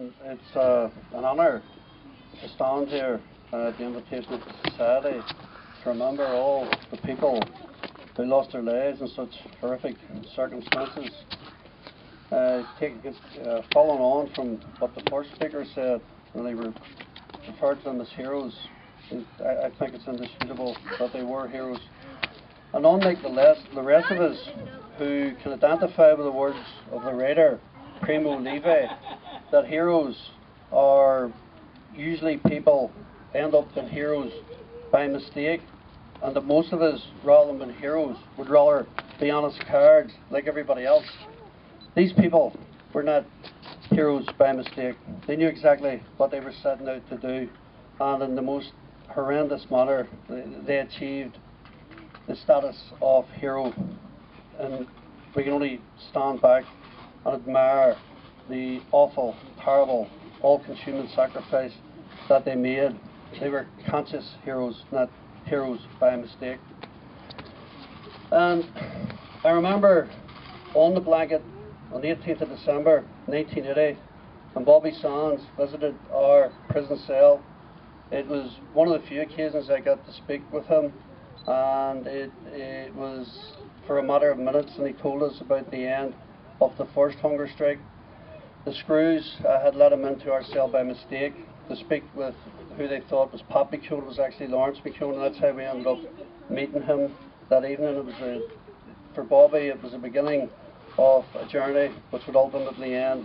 and it's an honour to stand here at the invitation of the Society to remember all the people who lost their lives in such horrific circumstances. Following on from what the first speaker said, when they referred to them as heroes, I think it's indisputable that they were heroes. And unlike the rest of us who can identify with the words of the writer Primo Levi, that heroes are usually people end up being heroes by mistake, and that most of us, rather than being heroes, would rather be honest cards like everybody else. These people were not heroes by mistake. They knew exactly what they were setting out to do, and in the most horrendous manner they achieved the status of hero. And we can only stand back and admire the awful, terrible, all-consuming sacrifice that they made. They were conscious heroes, not heroes by mistake. And I remember on the blanket on the 18th of December 1980, when Bobby Sands visited our prison cell. It was one of the few occasions I got to speak with him, and it was for a matter of minutes, and he told us about the end of the first hunger strike. The screws had let him into our cell by mistake to speak with who they thought was Pat McCune. It was actually Lawrence McCune, and that's how we ended up meeting him that evening. It was for Bobby, it was the beginning of a journey which would ultimately end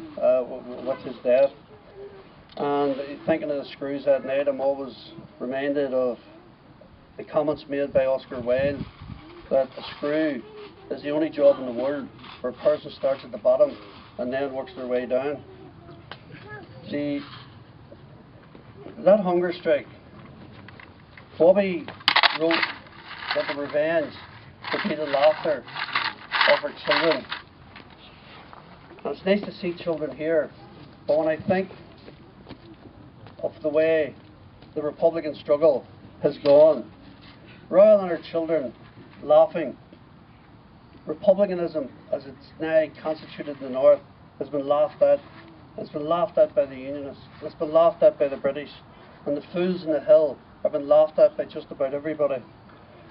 with his death. And thinking of the screws that night, I'm always reminded of the comments made by Oscar Wilde that a screw is the only job in the world where a person starts at the bottom and then works their way down. See, that hunger strike, Bobby wrote that the revenge would be the laughter of her children. And it's nice to see children here, but when I think of the way the Republican struggle has gone, rather than our children laughing, Republicanism, as it's now constituted in the North, has been laughed at. It's been laughed at by the Unionists. It's been laughed at by the British. And the fools in the hill have been laughed at by just about everybody,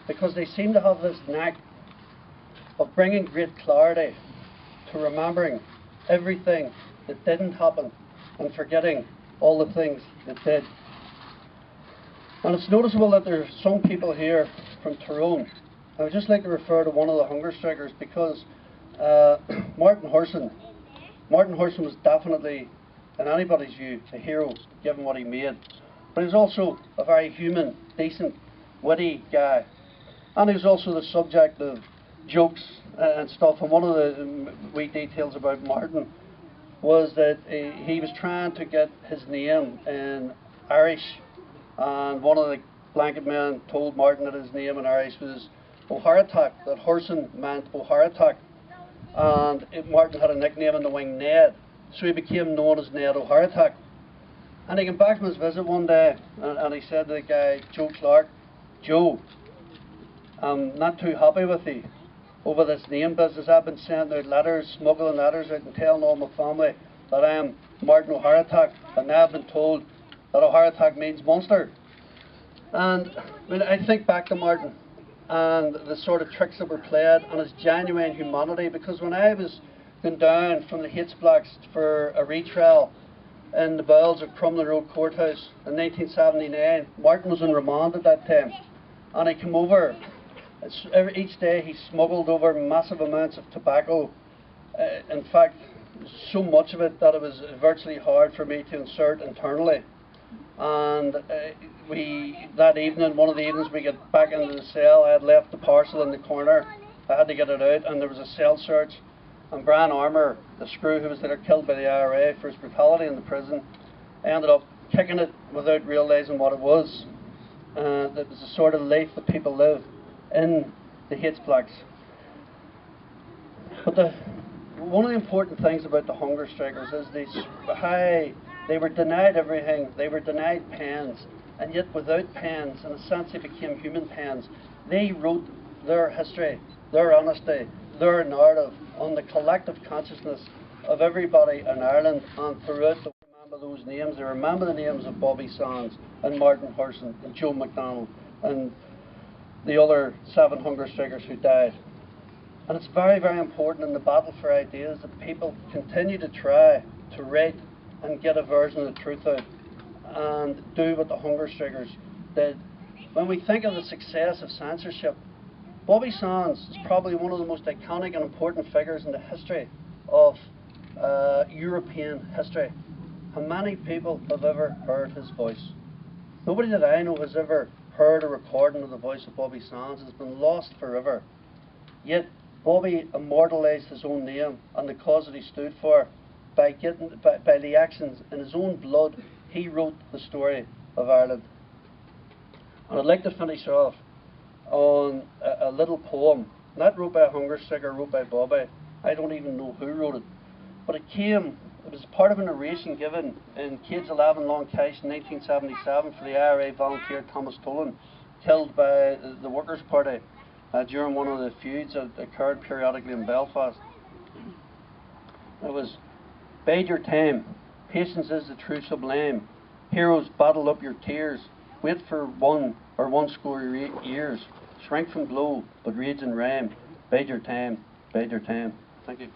because they seem to have this knack of bringing great clarity to remembering everything that didn't happen and forgetting all the things that did. And it's noticeable that there are some people here from Tyrone. I would just like to refer to one of the hunger strikers, because Martin Horson was definitely, in anybody's view, a hero given what he made. But he was also a very human, decent, witty guy. And he was also the subject of jokes and stuff. And one of the wee details about Martin was that he was trying to get his name in Irish, and one of the blanket men told Martin that his name in Irish was O'Haratak, that Horson meant O'Haratak, and Martin had a nickname in the wing, Ned, so he became known as Ned O'Haratak. And he came back from his visit one day, and he said to the guy, Joe Clark, Joe, I'm not too happy with you over this name business. I've been sending out letters, smuggling letters out and telling all my family that I am Martin O'Haratak, and now I've been told that O'Haratak means monster. And I think back to Martin and the sort of tricks that were played and his genuine humanity, because when I was going down from the Hates Blocks for a retrial in the bowels of Crumlin Road Courthouse in 1979, Martin was in remand at that time, and he came over. Each day he smuggled over massive amounts of tobacco. In fact, so much of it that it was virtually hard for me to insert internally. And that evening, one of the evenings we got back into the cell, I had left the parcel in the corner. I had to get it out, and there was a cell search. And Brian Armour, the screw who was later killed by the IRA for his brutality in the prison, ended up kicking it without realising what it was. That was the sort of life that people live in the Hates Blocks. But one of the important things about the hunger strikers is they were denied everything. They were denied pens, and yet without pens, in a sense, they became human pens. They wrote their history, their honesty, their narrative on the collective consciousness of everybody in Ireland and throughout the. Remember of those names. They remember the names of Bobby Sands and Martin Hurson and Joe McDonald and the other 7 hunger strikers who died. And it's very, very important in the battle for ideas that people continue to try to write and get a version of the truth out and do what the hunger strikers did. When we think of the success of censorship, Bobby Sands is probably one of the most iconic and important figures in the history of European history. How many people have ever heard his voice? Nobody that I know has ever heard a recording of the voice of Bobby Sands. It's been lost forever. Yet Bobby immortalised his own name and the cause that he stood for by the actions in his own blood. He wrote the story of Ireland. And I'd like to finish off on a little poem, not wrote by a hunger striker, wrote by Bobby. I don't even know who wrote it, but it was part of a narration given in Cage 11 Long Cash in 1977 for the IRA volunteer Thomas Tolan, killed by the Workers' Party during one of the feuds that occurred periodically in Belfast. It was, "Bide your time, patience is the true sublime, heroes bottle up your tears, wait for 1 or 1 years, shrink from blow but rage and rhyme, bide your time, bide your time." Thank you.